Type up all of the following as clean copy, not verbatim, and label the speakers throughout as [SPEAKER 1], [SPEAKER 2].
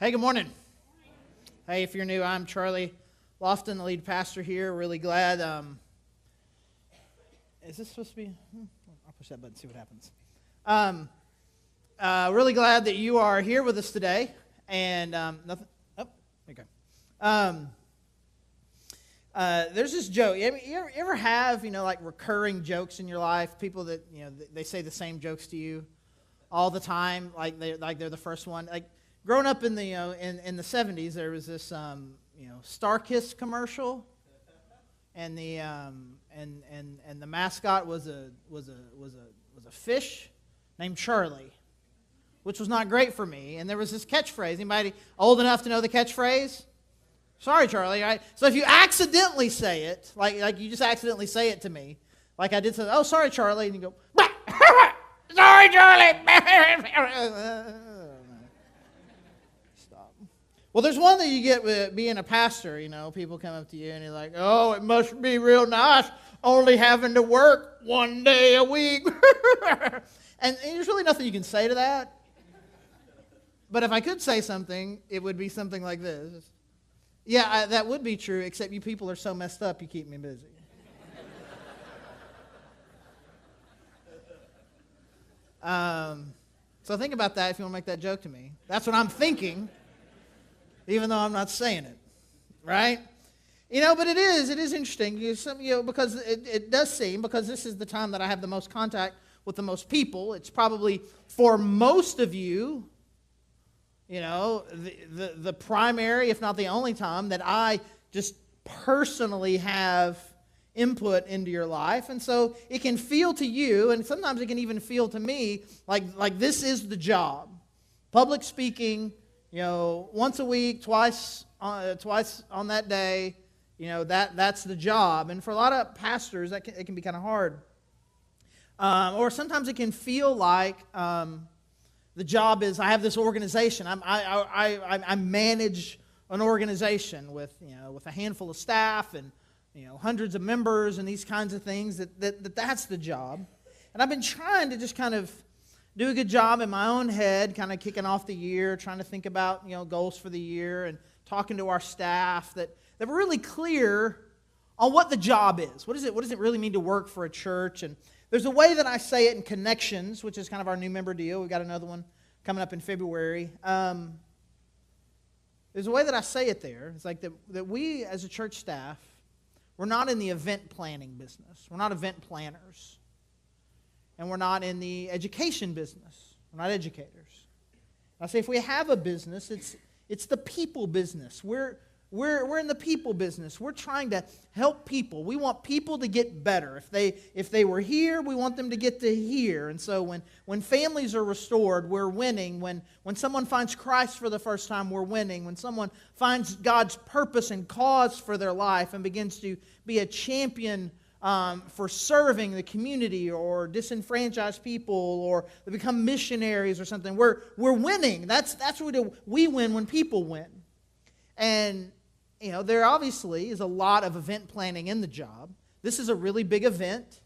[SPEAKER 1] Hey, good morning. Hey, if you're new, I'm Charlie Lofton, the lead pastor here. Really glad. Is this supposed to be? I'll push that button and see what happens. Really glad that you are here with us today. And nothing. Oh, there you go. There's this joke. You ever have, like recurring jokes in your life? People that, they say the same jokes to you all the time, like they're the first one. Like growing up in the in the 70s, there was this Starkist commercial, and the and the mascot was a fish named Charlie, which was not great for me. And there was this catchphrase. Anybody old enough to know the catchphrase? Sorry, Charlie. Right? So if you accidentally say it, like you just accidentally say it to me, like I did say, "Oh, sorry, Charlie," and you go, "Sorry, Charlie." Stop. Well, there's one that you get with being a pastor. People come up to you and you're like, "Oh, it must be real nice only having to work one day a week." And there's really nothing you can say to that. But if I could say something, it would be something like this. Yeah, that would be true, except you people are so messed up, you keep me busy. So think about that if you want to make that joke to me. That's what I'm thinking, even though I'm not saying it, right? But it is interesting, because it does seem, because this is the time that I have the most contact with the most people, it's probably for most of you, the primary, if not the only time that I just personally have input into your life. And so it can feel to you, and sometimes it can even feel to me, like this is the job. Public speaking, once a week, twice on that day, that's the job. And for a lot of pastors, it can be kind of hard. Or sometimes it can feel like the job is, I have this organization. I manage an organization with a handful of staff and hundreds of members and these kinds of things. That's the job. And I've been trying to just kind of do a good job in my own head, kind of kicking off the year, trying to think about goals for the year and talking to our staff that we're really clear on what the job is. What does it really mean to work for a church? And there's a way that I say it in Connections, which is kind of our new member deal. We've got another one coming up in February. There's a way that I say it there. It's like that we as a church staff, we're not in the event planning business. We're not event planners. And we're not in the education business. We're not educators. I say if we have a business, it's the people business. We're in the people business. We're trying to help people. We want people to get better. If they were here, we want them to get to here. And so when families are restored, we're winning. When someone finds Christ for the first time, we're winning. When someone finds God's purpose and cause for their life and begins to be a champion for serving the community or disenfranchised people, or they become missionaries or something, we're winning. That's what we win when people win. And there obviously is a lot of event planning in the job. This is a really big event.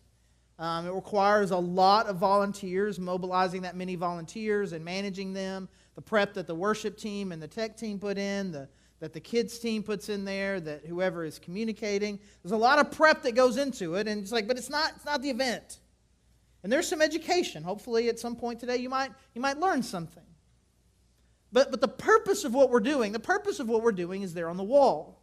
[SPEAKER 1] It requires a lot of volunteers, mobilizing that many volunteers and managing them. The prep that the worship team and the tech team put in, that the kids team puts in there, that whoever is communicating. There's a lot of prep that goes into it, and but it's not the event. And there's some education. Hopefully at some point today you might learn something. But the purpose of what we're doing is there on the wall.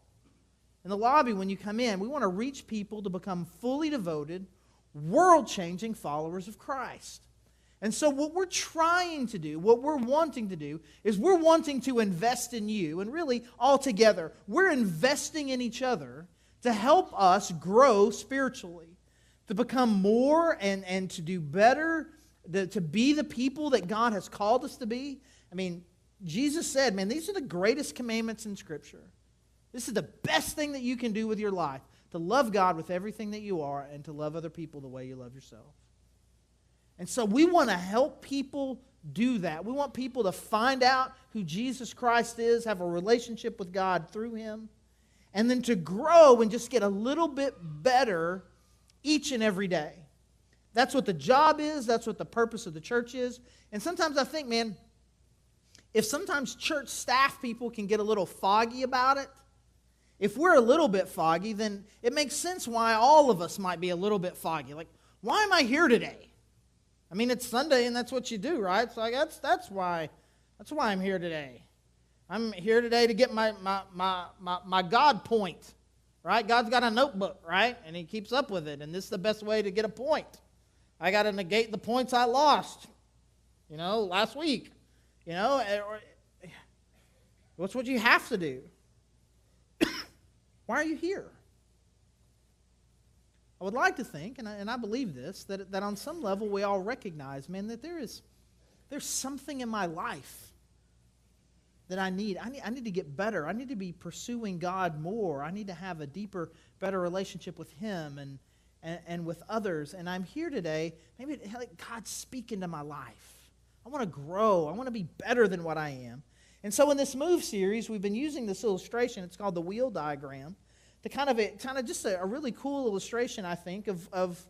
[SPEAKER 1] In the lobby when you come in, we want to reach people to become fully devoted, world-changing followers of Christ. And so what we're trying to do, what we're wanting to do, is we're wanting to invest in you. And really, all together, we're investing in each other to help us grow spiritually, to become more and to do better, to be the people that God has called us to be. I mean, Jesus said, man, these are the greatest commandments in Scripture. This is the best thing that you can do with your life, to love God with everything that you are and to love other people the way you love yourself. And so we want to help people do that. We want people to find out who Jesus Christ is, have a relationship with God through Him, and then to grow and just get a little bit better each and every day. That's what the job is. That's what the purpose of the church is. And sometimes I think, man, if sometimes church staff people can get a little foggy about it, if we're a little bit foggy, then it makes sense why all of us might be a little bit foggy. Like, why am I here today? I mean, it's Sunday and that's what you do, right? So that's why I'm here today. I'm here today to get my God point, right? God's got a notebook, right? And he keeps up with it. And this is the best way to get a point. I got to negate the points I lost, last week. What's what you have to do? Why are you here? I would like to think, and I believe this, that on some level we all recognize, man, that there's something in my life that I need. I need to get better. I need to be pursuing God more. I need to have a deeper, better relationship with Him and with others. And I'm here today, maybe God's speaking to my life. I want to grow. I want to be better than what I am. And so in this Move series, we've been using this illustration. It's called the wheel diagram, to kind of just a really cool illustration, I think, of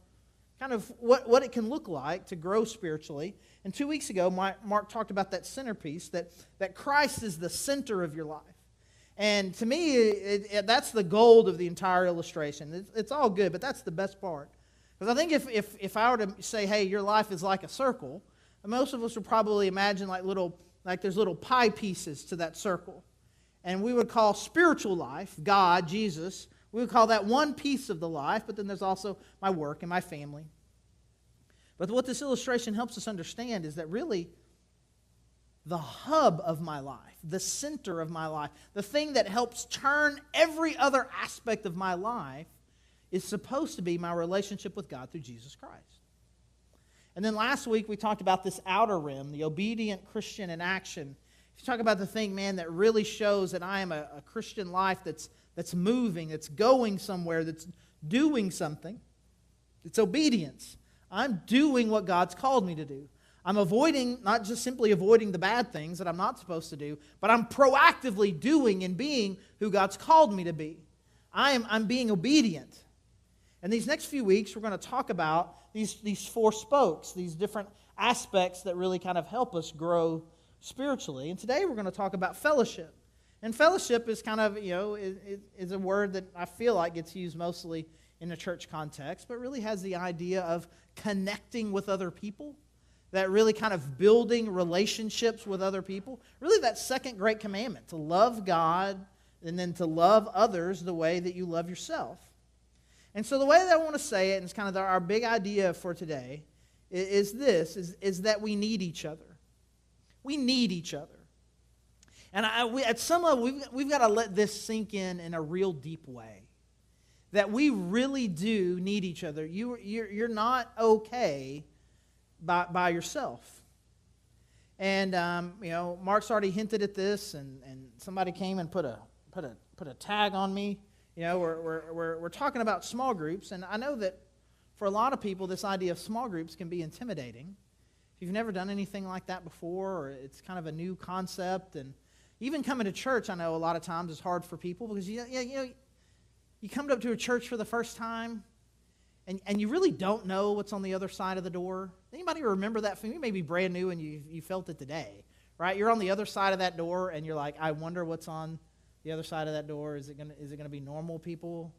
[SPEAKER 1] kind of what it can look like to grow spiritually. And 2 weeks ago, Mark talked about that centerpiece, that Christ is the center of your life. And to me, that's the gold of the entire illustration. It's all good, but that's the best part. Because I think if I were to say, hey, your life is like a circle, most of us would probably imagine like there's little pie pieces to that circle. And we would call spiritual life, God, Jesus, we would call that one piece of the life, but then there's also my work and my family. But what this illustration helps us understand is that really the hub of my life, the center of my life, the thing that helps turn every other aspect of my life is supposed to be my relationship with God through Jesus Christ. And then last week we talked about this outer rim, the obedient Christian in action. If you talk about the thing, man, that really shows that I am a Christian life that's moving, that's going somewhere, that's doing something, it's obedience. I'm doing what God's called me to do. I'm avoiding, not just simply avoiding the bad things that I'm not supposed to do, but I'm proactively doing and being who God's called me to be. I'm being obedient. And these next few weeks, we're going to talk about these four spokes, these different aspects that really kind of help us grow spiritually. And today we're going to talk about fellowship. And fellowship is kind of, is a word that I feel like gets used mostly in a church context, but really has the idea of connecting with other people, that really kind of building relationships with other people. Really that second great commandment, to love God and then to love others the way that you love yourself. And so the way that I want to say it, and it's kind of our big idea for today, is that we need each other. We need each other. And at some level, we've got to let this sink in a real deep way. That we really do need each other. You're not okay by yourself. And Mark's already hinted at this, and somebody came and put a tag on me. We're talking about small groups, and I know that for a lot of people, this idea of small groups can be intimidating. If you've never done anything like that before, or it's kind of a new concept, and even coming to church, I know a lot of times is hard for people because you come up to a church for the first time, and you really don't know what's on the other side of the door. Anybody remember that? You may be brand new and you felt it today, right? You're on the other side of that door, and you're like, I wonder what's on the other side of that door. Is it gonna be normal people,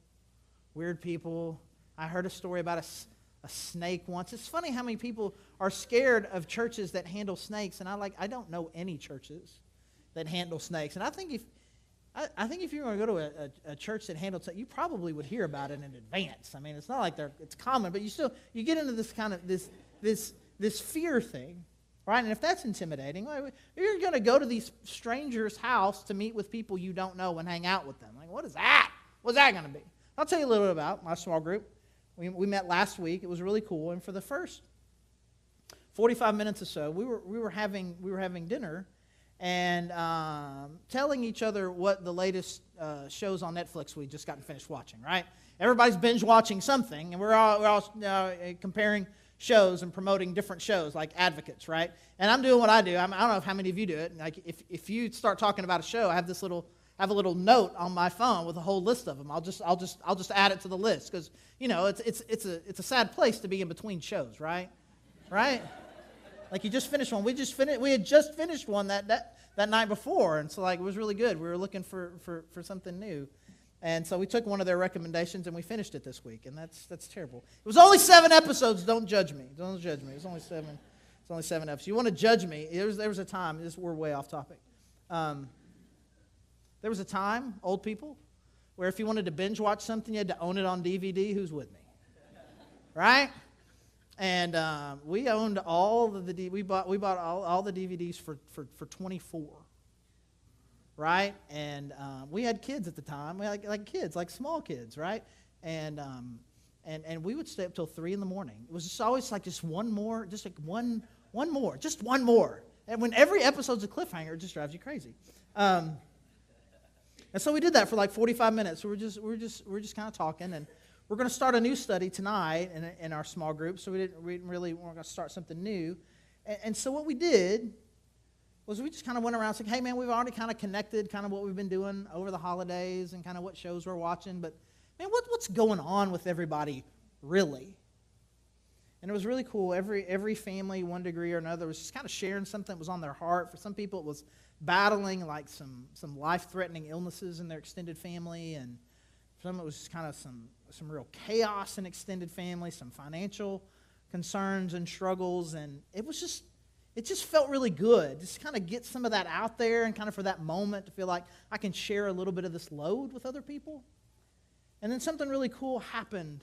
[SPEAKER 1] weird people? I heard a story about a snake once. It's funny how many people are scared of churches that handle snakes, and I don't know any churches that handle snakes. And I think if you're going to go to a church that handles it, you probably would hear about it in advance. I mean, it's not like it's common, but you get into this kind of this fear thing, right? And if that's intimidating, well, you're going to go to these strangers' house to meet with people you don't know and hang out with them. Like, what is that? What's that going to be? I'll tell you a little bit about my small group. We met last week. It was really cool, and for the first 45 minutes or so, we were having dinner. And telling each other what the latest shows on Netflix we just gotten finished watching, right? Everybody's binge watching something, and we're all comparing shows and promoting different shows like Advocates, right? And I'm doing what I do. I don't know how many of you do it. Like if you start talking about a show, I have a little note on my phone with a whole list of them. I'll just add it to the list because it's a sad place to be in between shows, right? Right? Like you just finished one. We had just finished one that night before, and so like it was really good. We were looking for something new. And so we took one of their recommendations and we finished it this week, and that's terrible. It was only 7 episodes. Don't judge me. Don't judge me. It was only 7. It's only 7 episodes. You want to judge me? There was a time. We're way off topic. There was a time, old people, where if you wanted to binge watch something, you had to own it on DVD. Who's with me? Right? And we owned all the we bought all the DVDs for $24. Right? And we had kids at the time. We had like kids, like small kids, right? And we would stay up till 3 in the morning. It was just always like just one more. And when every episode's a cliffhanger, it just drives you crazy. And so we did that for like 45 minutes. We're just kind of talking, and we're going to start a new study tonight in our small group. So we didn't really want to start something new. And so what we did was we just kind of went around and said, hey, man, we've already kind of connected kind of what we've been doing over the holidays and kind of what shows we're watching. But, man, what's going on with everybody really? And it was really cool. Every family, one degree or another, was just kind of sharing something that was on their heart. For some people, it was battling like some life-threatening illnesses in their extended family. And for some, it was just kind of some real chaos in extended family, some financial concerns and struggles. And it just felt really good. Just kind of get some of that out there and kind of for that moment to feel like I can share a little bit of this load with other people. And then something really cool happened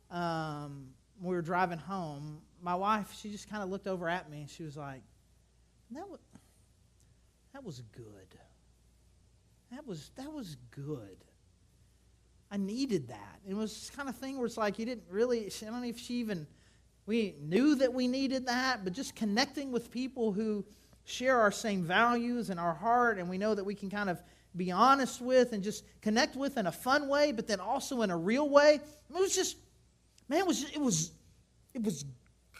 [SPEAKER 1] when we were driving home. My wife, she just kind of looked over at me and she was like, that was good. That was good. I needed that. It was this kind of thing where it's like you didn't really, I don't know if we knew that we needed that, but just connecting with people who share our same values and our heart, and we know that we can kind of be honest with and just connect with in a fun way, but then also in a real way. It was just, man, it was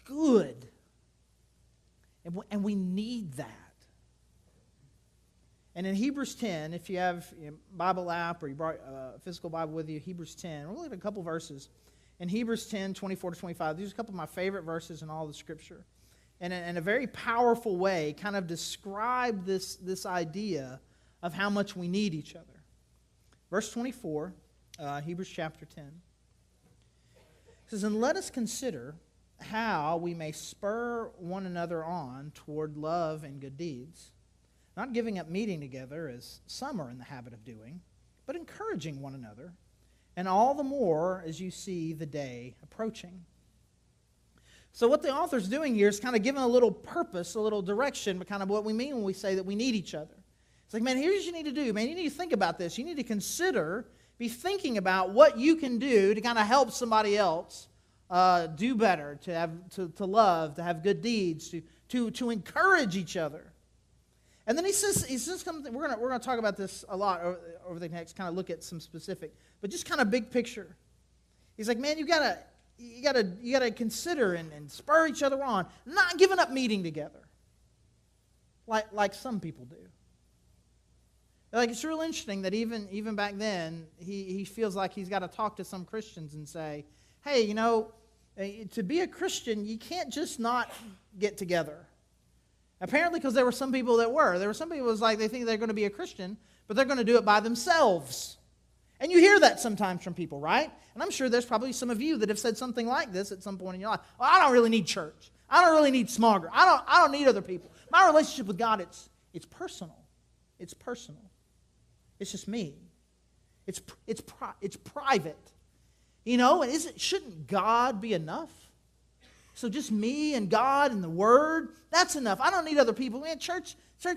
[SPEAKER 1] good. And we need that. And in Hebrews 10, if you have a Bible app or you brought a physical Bible with you, Hebrews 10, we're looking at a couple verses. In Hebrews 10, 24 to 25, these are a couple of my favorite verses in all the Scripture. And in a very powerful way, kind of describe this idea of how much we need each other. Verse 24, Hebrews chapter 10. It says, and let us consider how we may spur one another on toward love and good deeds, not giving up meeting together as some are in the habit of doing, but encouraging one another, and all the more as you see the day approaching. So what the author's doing here is kind of giving a little purpose, a little direction, but kind of what we mean when we say that we need each other. It's like, man, here's what you need to do. Man, you need to think about this. You need to consider, be thinking about what you can do to kind of help somebody else do better, to love, to have good deeds, to encourage each other. And then he says something. We're going to talk about this a lot over the next, kind of look at some specific, but just kind of big picture. He's like, man, you gotta consider and spur each other on, not giving up meeting together, like some people do. Like, it's real interesting that even back then, he feels like he's got to talk to some Christians and say, hey, to be a Christian, you can't just not get together. Apparently, because there were some people that were. There were some people who was like they think they're going to be a Christian, but they're going to do it by themselves. And you hear that sometimes from people, right? And I'm sure there's probably some of you that have said something like this at some point in your life. Well, I don't really need church. I don't really need small group. I don't need other people. My relationship with God, it's personal. It's personal. It's just me. It's private. And shouldn't God be enough? So just me and God and the Word, that's enough. I don't need other people. Man, church,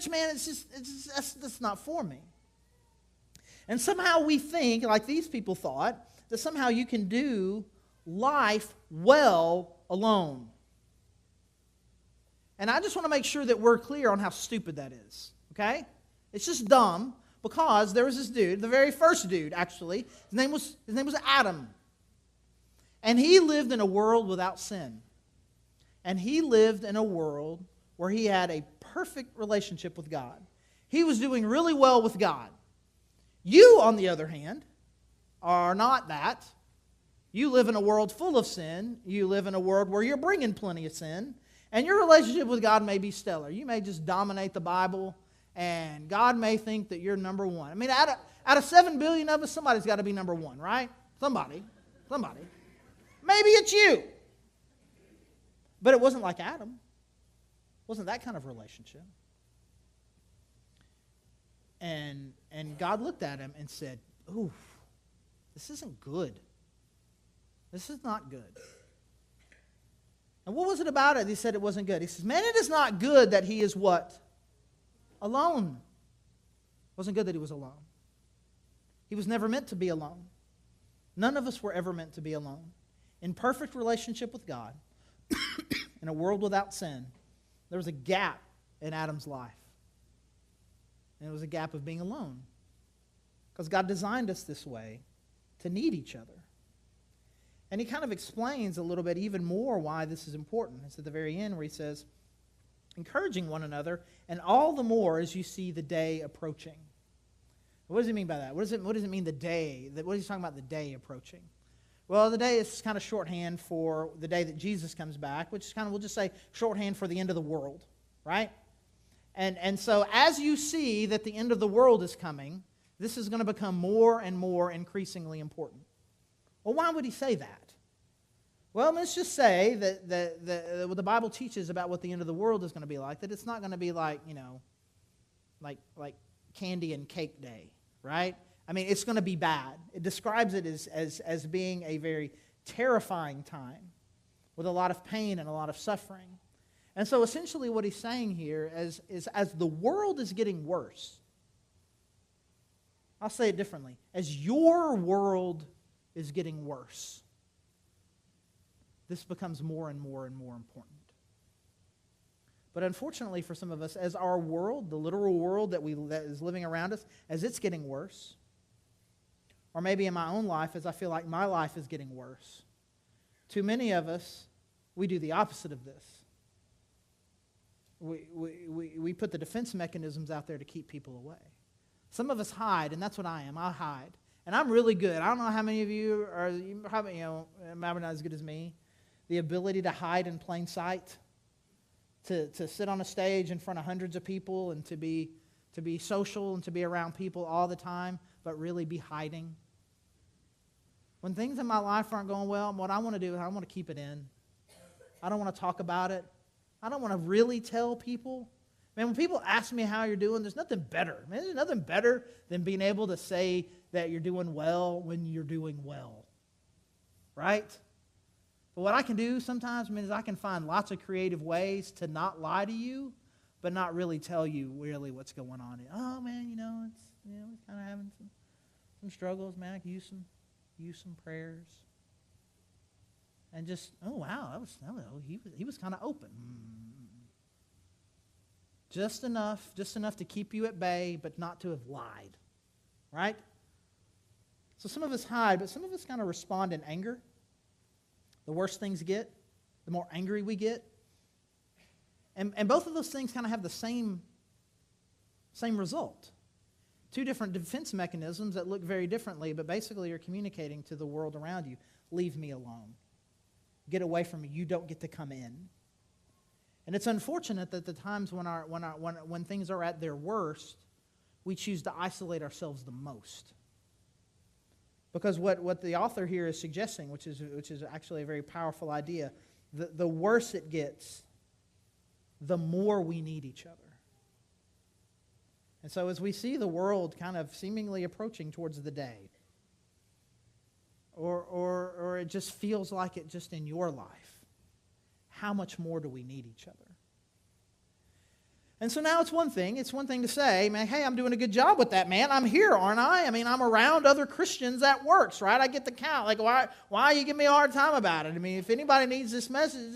[SPEAKER 1] man, that's not for me. And somehow we think, like these people thought, that somehow you can do life well alone. And I just want to make sure that we're clear on how stupid that is, okay? It's just dumb, because there was this dude, the very first dude, actually. His name was Adam. And he lived in a world without sin. And he lived in a world where he had a perfect relationship with God. He was doing really well with God. You, on the other hand, are not that. You live in a world full of sin. You live in a world where you're bringing plenty of sin. And your relationship with God may be stellar. You may just dominate the Bible, and God may think that you're number one. I mean, out of 7 billion of us, somebody's got to be number one, right? Somebody. Maybe it's you. But it wasn't like Adam. It wasn't that kind of relationship. And God looked at him and said, ooh, this isn't good. This is not good. And what was it about it? He said it wasn't good. He says, man, it is not good that he is what? Alone. It wasn't good that he was alone. He was never meant to be alone. None of us were ever meant to be alone. In perfect relationship with God, in a world without sin, there was a gap in Adam's life. And it was a gap of being alone. Because God designed us this way to need each other. And he kind of explains a little bit even more why this is important. It's at the very end where he says, encouraging one another, and all the more as you see the day approaching. What does he mean by that? What does it mean the day? What is he talking about the day approaching? Well, the day is kind of shorthand for the day that Jesus comes back, which is kind of, we'll just say, shorthand for the end of the world, right? And so as you see that the end of the world is coming, this is going to become more and more increasingly important. Well, why would he say that? Well, let's just say that what the Bible teaches about what the end of the world is going to be like, that it's not going to be like, like candy and cake day, right? I mean, it's going to be bad. It describes it as being a very terrifying time with a lot of pain and a lot of suffering. And so essentially what he's saying here is as the world is getting worse, I'll say it differently, as your world is getting worse, this becomes more and more and more important. But unfortunately for some of us, as our world, the literal world that is living around us, as it's getting worse, or maybe in my own life, as I feel like my life is getting worse, too many of us, we do the opposite of this. We put the defense mechanisms out there to keep people away. Some of us hide, and that's what I am. I hide. And I'm really good. I don't know how many of you are, probably, maybe not as good as me. The ability to hide in plain sight, to sit on a stage in front of hundreds of people and to be social and to be around people all the time, but really be hiding. When things in my life aren't going well, what I want to do is I want to keep it in. I don't want to talk about it. I don't want to really tell people. Man, when people ask me how you're doing, there's nothing better. Man, there's nothing better than being able to say that you're doing well when you're doing well. Right? But what I can do sometimes, is I can find lots of creative ways to not lie to you, but not really tell you really what's going on. Oh man, we're kind of having some struggles, man. I could use some prayers. And just, oh wow, he was kind of open. Just enough to keep you at bay, but not to have lied. Right? So some of us hide, but some of us kind of respond in anger. The worse things get, the more angry we get. And both of those things kind of have the same result. Two different defense mechanisms that look very differently, but basically you're communicating to the world around you, leave me alone. Get away from me. You don't get to come in. And it's unfortunate that the times when things are at their worst, we choose to isolate ourselves the most. Because what the author here is suggesting, which is actually a very powerful idea, the worse it gets, the more we need each other. And so as we see the world kind of seemingly approaching towards the day, or it just feels like it just in your life, how much more do we need each other? And so now it's one thing to say, man, hey, I'm doing a good job with that, man. I'm here, aren't I? I mean, I'm around other Christians that works, right? I get the count. Like, why you give me a hard time about it? I mean, if anybody needs this message,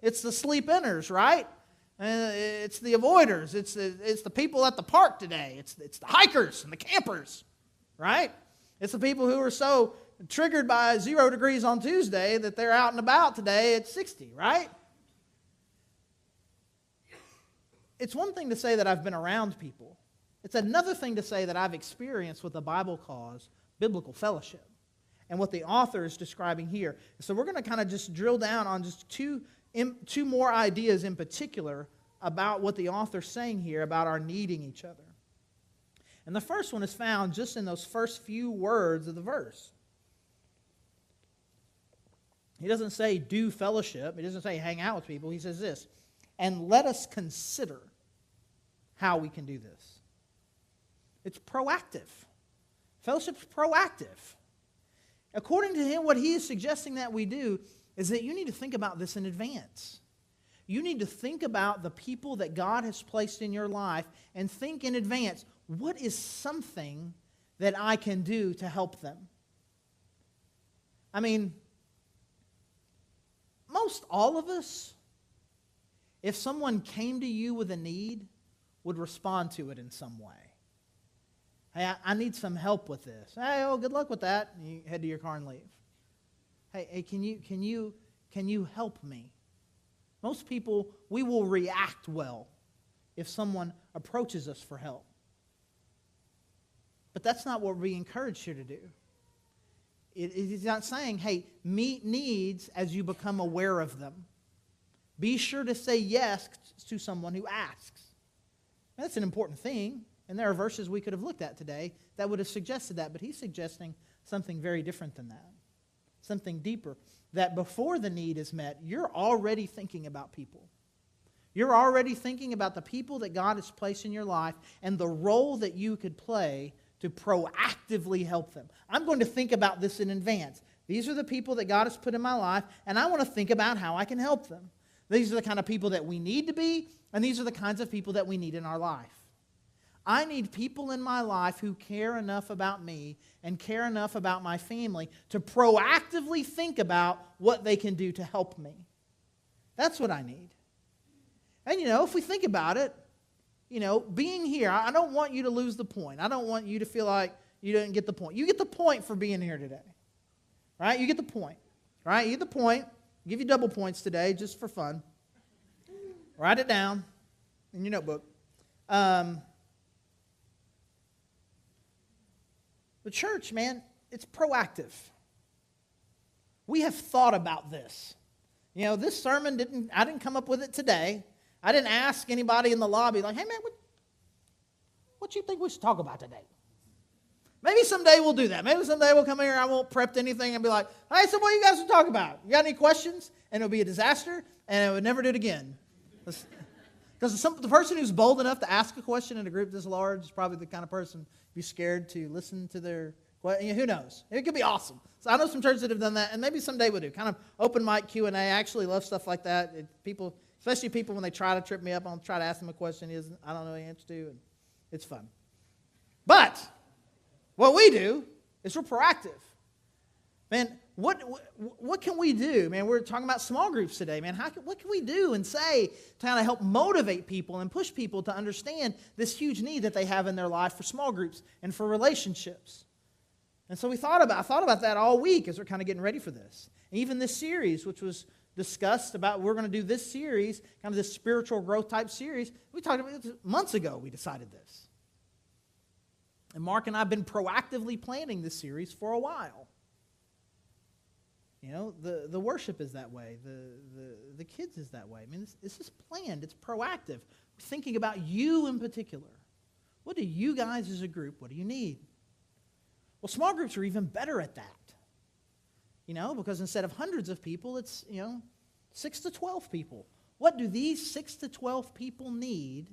[SPEAKER 1] it's the sleep-inners, right? It's the avoiders. It's the people at the park today. It's the hikers and the campers, right? It's the people who are so triggered by 0 degrees on Tuesday that they're out and about today at 60, right? It's one thing to say that I've been around people. It's another thing to say that I've experienced what the Bible calls biblical fellowship and what the author is describing here. So we're going to kind of just drill down on just two two more ideas in particular about what the author's saying here about our needing each other. And the first one is found just in those first few words of the verse. He doesn't say do fellowship. He doesn't say hang out with people. He says this, and let us consider how we can do this. It's proactive. Fellowship's proactive. According to him, what he is suggesting that we do is that you need to think about this in advance. You need to think about the people that God has placed in your life and think in advance, what is something that I can do to help them? I mean, most all of us, if someone came to you with a need, would respond to it in some way. Hey, I need some help with this. Hey, oh, good luck with that. And you head to your car and leave. Hey, can you help me? Most people, we will react well if someone approaches us for help. But that's not what we encourage you to do. It's not saying, hey, meet needs as you become aware of them. Be sure to say yes to someone who asks. That's an important thing. And there are verses we could have looked at today that would have suggested that. But he's suggesting something very different than that. Something deeper. That before the need is met, you're already thinking about people. You're already thinking about the people that God has placed in your life and the role that you could play to proactively help them. I'm going to think about this in advance. These are the people that God has put in my life, and I want to think about how I can help them. These are the kind of people that we need to be, and these are the kinds of people that we need in our life. I need people in my life who care enough about me and care enough about my family to proactively think about what they can do to help me. That's what I need. And if we think about it, being here, I don't want you to lose the point. I don't want you to feel like you didn't get the point. You get the point for being here today. Right? You get the point. Right? You get the point. I'll give you double points today just for fun. Write it down in your notebook. The church, man, it's proactive. We have thought about this. This sermon I didn't come up with it today. I didn't ask anybody in the lobby, like, hey, man, what you think we should talk about today? Maybe someday we'll do that. Maybe someday we'll come here, I won't prep anything and be like, hey, so what you guys will talk about? You got any questions? And it'll be a disaster, and I would never do it again. Because the person who's bold enough to ask a question in a group this large is probably the kind of person be scared to listen to their question. Who knows? It could be awesome. So I know some churches that have done that, and maybe someday we'll do. Kind of open mic Q&A. I actually love stuff like that. People, especially people when they try to trip me up, I'll try to ask them a question I don't know the answer to, and it's fun. But what we do is we're proactive. Man, what can we do? Man, we're talking about small groups today. Man, what can we do and say to kind of help motivate people and push people to understand this huge need that they have in their life for small groups and for relationships? And so I thought about that all week as we're kind of getting ready for this. And even this series, which was discussed about, we're going to do this series, kind of this spiritual growth type series. We talked about it months ago, we decided this. And Mark and I have been proactively planning this series for a while. The worship is that way. The kids is that way. I mean, this is planned. It's proactive. We're thinking about you in particular. What do you guys as a group, what do you need? Well, small groups are even better at that. Because instead of hundreds of people, it's, 6 to 12 people. What do these 6 to 12 people need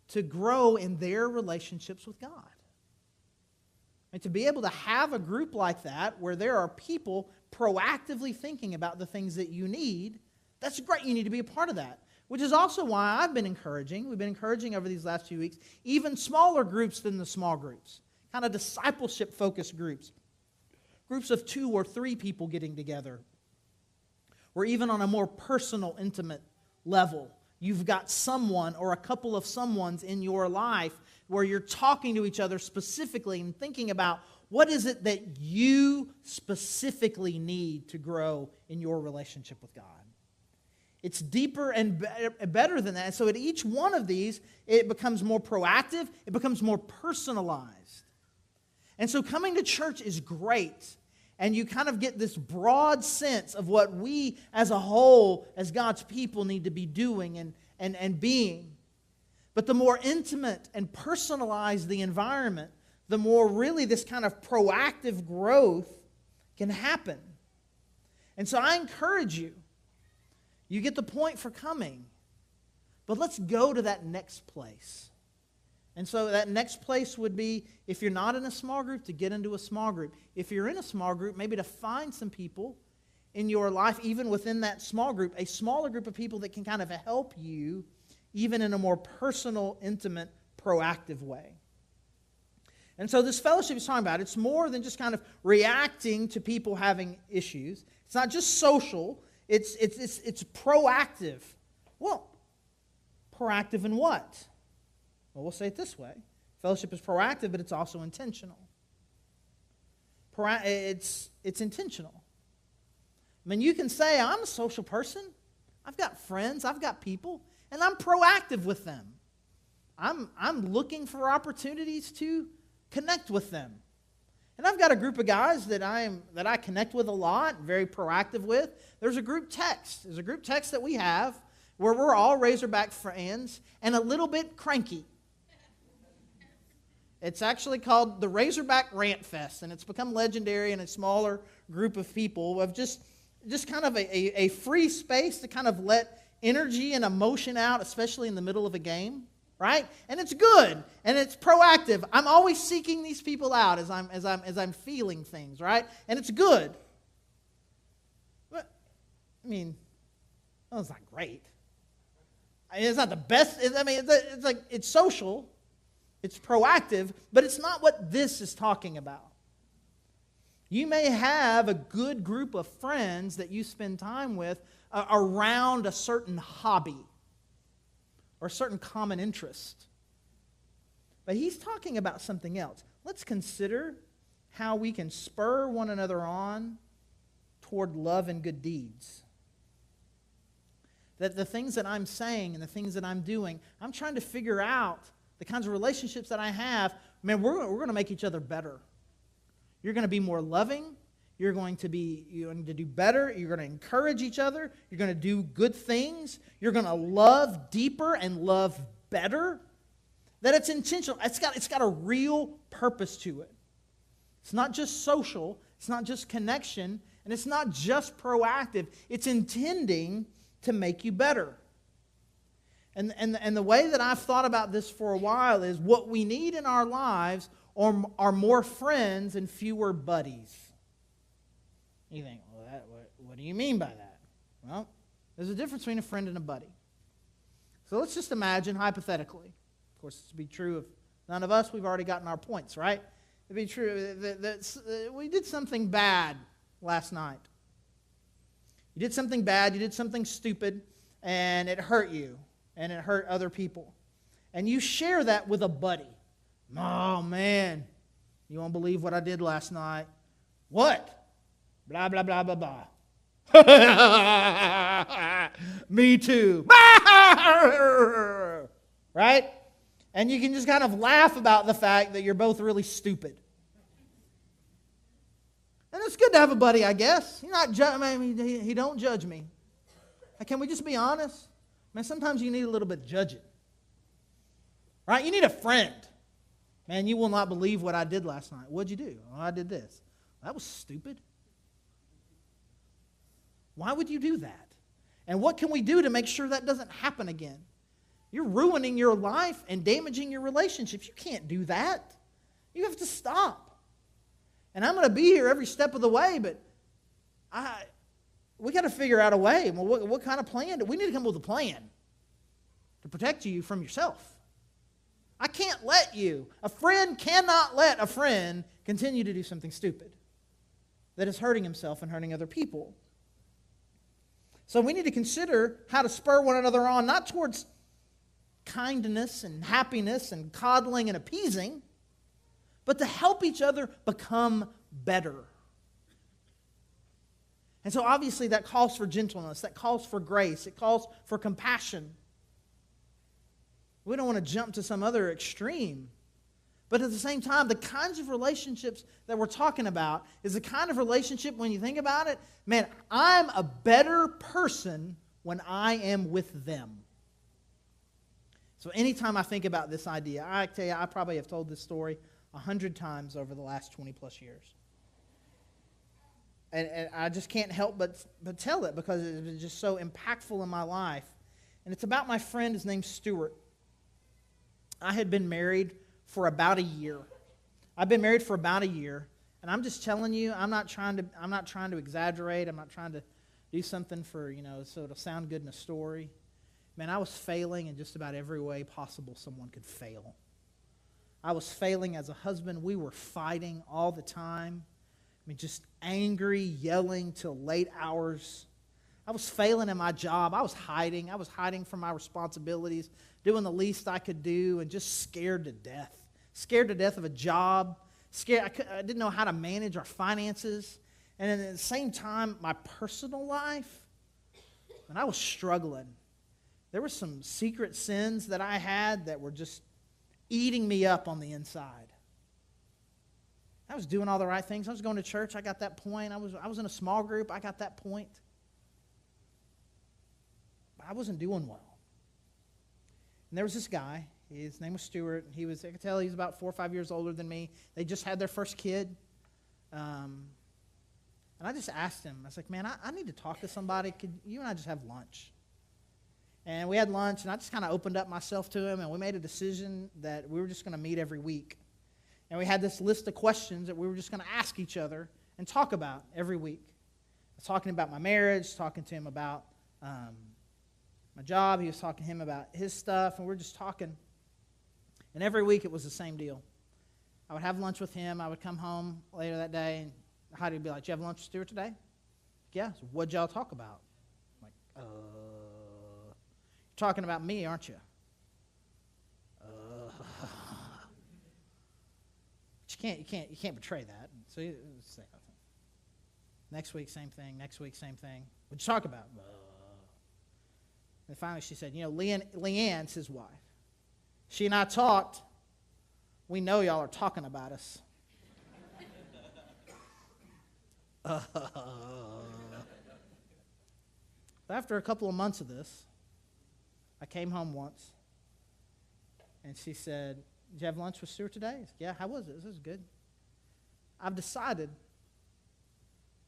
[SPEAKER 1] to grow in their relationships with God? And to be able to have a group like that where there are people proactively thinking about the things that you need, that's great. You need to be a part of that. Which is also why we've been encouraging over these last few weeks, even smaller groups than the small groups, kind of discipleship-focused groups. Groups of 2 or 3 people getting together. Or even on a more personal, intimate level. You've got someone or a couple of someones in your life where you're talking to each other specifically and thinking about what is it that you specifically need to grow in your relationship with God. It's deeper and better than that. So at each one of these, it becomes more proactive. It becomes more personalized. And so coming to church is great. And you kind of get this broad sense of what we as a whole, as God's people, need to be doing and being. But the more intimate and personalized the environment, the more really this kind of proactive growth can happen. And so I encourage you, you get the point for coming, but let's go to that next place. And so that next place would be, if you're not in a small group, to get into a small group. If you're in a small group, maybe to find some people in your life, even within that small group, a smaller group of people that can kind of help you, even in a more personal, intimate, proactive way. And so this fellowship is talking about, it's more than just kind of reacting to people having issues. It's not just social, it's proactive. Well, proactive in what? Well, we'll say it this way. Fellowship is proactive, but it's also intentional. It's intentional. I mean, you can say, I'm a social person. I've got friends. I've got people. And I'm proactive with them. I'm looking for opportunities to connect with them. And I've got a group of guys that I connect with a lot, very proactive with. There's a group text. There's a group text that we have where we're all Razorback fans and a little bit cranky. It's actually called the Razorback Rant Fest, and it's become legendary in a smaller group of people of just kind of a free space to kind of let energy and emotion out, especially in the middle of a game, right? And it's good, and it's proactive. I'm always seeking these people out as I'm feeling things, right? And it's good. But, I mean, well, it's not great. I mean, it's not the best. It's like it's social. It's proactive, but it's not what this is talking about. You may have a good group of friends that you spend time with around a certain hobby or a certain common interest. But he's talking about something else. Let's consider how we can spur one another on toward love and good deeds. That the things that I'm saying and the things that I'm doing, I'm trying to figure out the kinds of relationships that I have. Man, we're going to make each other better. You're going to be more loving. You're going to do better. You're going to encourage each other. You're going to do good things. You're going to love deeper and love better. That it's intentional. It's got a real purpose to it. It's not just social. It's not just connection. And it's not just proactive. It's intending to make you better. And the way that I've thought about this for a while is what we need in our lives are more friends and fewer buddies. You think, well, what do you mean by that? Well, there's a difference between a friend and a buddy. So let's just imagine hypothetically. Of course, this would be true of none of us. We've already gotten our points, right? It'd be true that we did something bad last night. You did something bad. You did something stupid, and it hurt you. And it hurt other people. And you share that with a buddy. Oh, man, you won't believe what I did last night. What? Blah, blah, blah, blah, blah. Me too. Right? And you can just kind of laugh about the fact that you're both really stupid. And it's good to have a buddy, I guess. He don't judge me. Can we just be honest? Man, sometimes you need a little bit of judging. Right? You need a friend. Man, you will not believe what I did last night. What'd you do? Oh, I did this. That was stupid. Why would you do that? And what can we do to make sure that doesn't happen again? You're ruining your life and damaging your relationships. You can't do that. You have to stop. And I'm going to be here every step of the way, but we got to figure out a way. Well, what kind of plan? We need to come up with a plan to protect you from yourself. I can't let you. A friend cannot let a friend continue to do something stupid that is hurting himself and hurting other people. So we need to consider how to spur one another on, not towards kindness and happiness and coddling and appeasing, but to help each other become better. And so obviously that calls for gentleness, that calls for grace, it calls for compassion. We don't want to jump to some other extreme. But at the same time, the kinds of relationships that we're talking about is the kind of relationship, when you think about it, man, I'm a better person when I am with them. So anytime I think about this idea, I tell you, I probably have told this story 100 times over the last 20 plus years. And I just can't help but tell it because it was just so impactful in my life. And it's about my friend. His name's Stuart. I had been married for about a year. I've been married for about a year, and I'm just telling you, I'm not trying to exaggerate. I'm not trying to do something for, so it'll sound good in a story. Man, I was failing in just about every way possible someone could fail. I was failing as a husband. We were fighting all the time. Just angry, yelling till late hours. I was failing in my job. I was hiding. I was hiding from my responsibilities, doing the least I could do, and just scared to death. Scared to death of a job. Scared. I didn't know how to manage our finances. And at the same time, my personal life, and I was struggling. There were some secret sins that I had that were just eating me up on the inside. I was doing all the right things. I was going to church. I got that point. I was in a small group. I got that point. But I wasn't doing well. And there was this guy. His name was Stuart. I could tell he was about 4 or 5 years older than me. They just had their first kid. And I just asked him. I was like, man, I need to talk to somebody. Could you and I just have lunch? And we had lunch, and I just kind of opened up myself to him, and we made a decision that we were just going to meet every week. And we had this list of questions that we were just going to ask each other and talk about every week. I was talking about my marriage, talking to him about my job. He was talking to him about his stuff, and we were just talking. And every week it was the same deal. I would have lunch with him. I would come home later that day, and Heidi would be like, "Did you have lunch with Stuart today?" "Yeah." "So what'd y'all talk about?" I'm like, "You're talking about me, aren't you?" But you can't betray that. So you say nothing. Next week, same thing. Next week, same thing. What'd you talk about? And finally she said, Leanne's his wife. She and I talked. We know y'all are talking about us. After a couple of months of this, I came home once, and she said, "Did you have lunch with Stuart today?" I said, "Yeah, how was it?" "This is good." I've decided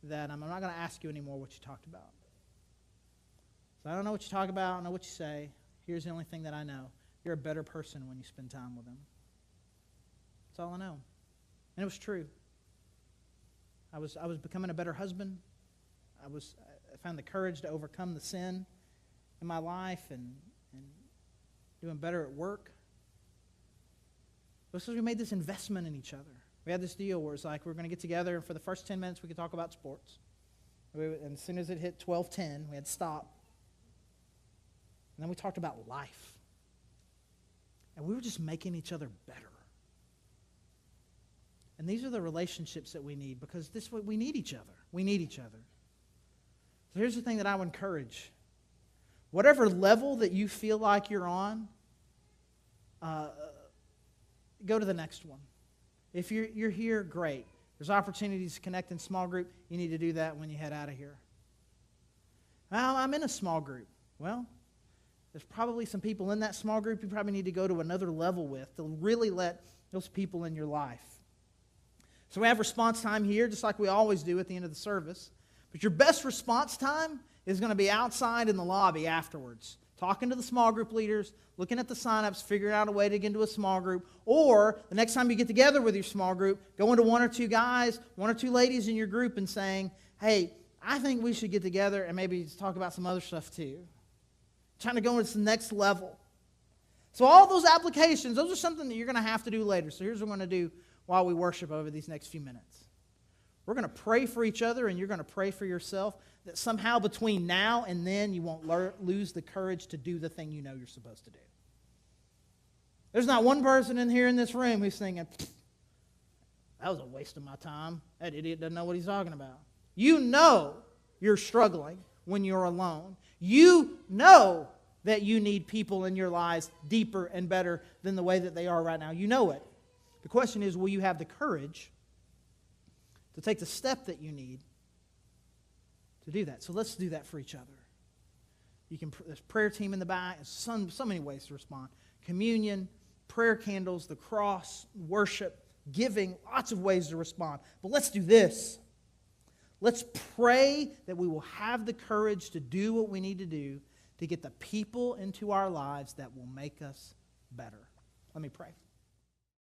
[SPEAKER 1] that I'm not going to ask you anymore what you talked about. So I don't know what you talk about. I don't know what you say. Here's the only thing that I know. You're a better person when you spend time with him. That's all I know. And it was true. I was becoming a better husband. I found the courage to overcome the sin in my life and doing better at work. Because we made this investment in each other. We had this deal where it's like we're going to get together, and for the first 10 minutes we could talk about sports. And as soon as it hit 12:10, we had to stop. And then we talked about life. And we were just making each other better. And these are the relationships that we need, because we need each other. We need each other. So here's the thing that I would encourage. Whatever level that you feel like you're on, go to the next one. If you're here, great. There's opportunities to connect in small group. You need to do that when you head out of here. Well, I'm in a small group. Well, there's probably some people in that small group you probably need to go to another level with to really let those people in your life. So we have response time here, just like we always do at the end of the service. But your best response time is going to be outside in the lobby afterwards, talking to the small group leaders, looking at the sign-ups, figuring out a way to get into a small group. Or the next time you get together with your small group, going to one or two guys, one or two ladies in your group and saying, "Hey, I think we should get together and maybe talk about some other stuff too." Trying to go into the next level. So all those applications, those are something that you're going to have to do later. So here's what we're going to do while we worship over these next few minutes. We're going to pray for each other, and you're going to pray for yourself that somehow between now and then you won't lose the courage to do the thing you know you're supposed to do. There's not one person in here in this room who's thinking, "That was a waste of my time. That idiot doesn't know what he's talking about." You know you're struggling when you're alone. You know that you need people in your lives deeper and better than the way that they are right now. You know it. The question is, will you have the courage to take the step that you need to do that? So let's do that for each other. You can, there's prayer team in the back, so many ways to respond. Communion, prayer candles, the cross, worship, giving, lots of ways to respond. But let's do this. Let's pray that we will have the courage to do what we need to do to get the people into our lives that will make us better. Let me pray.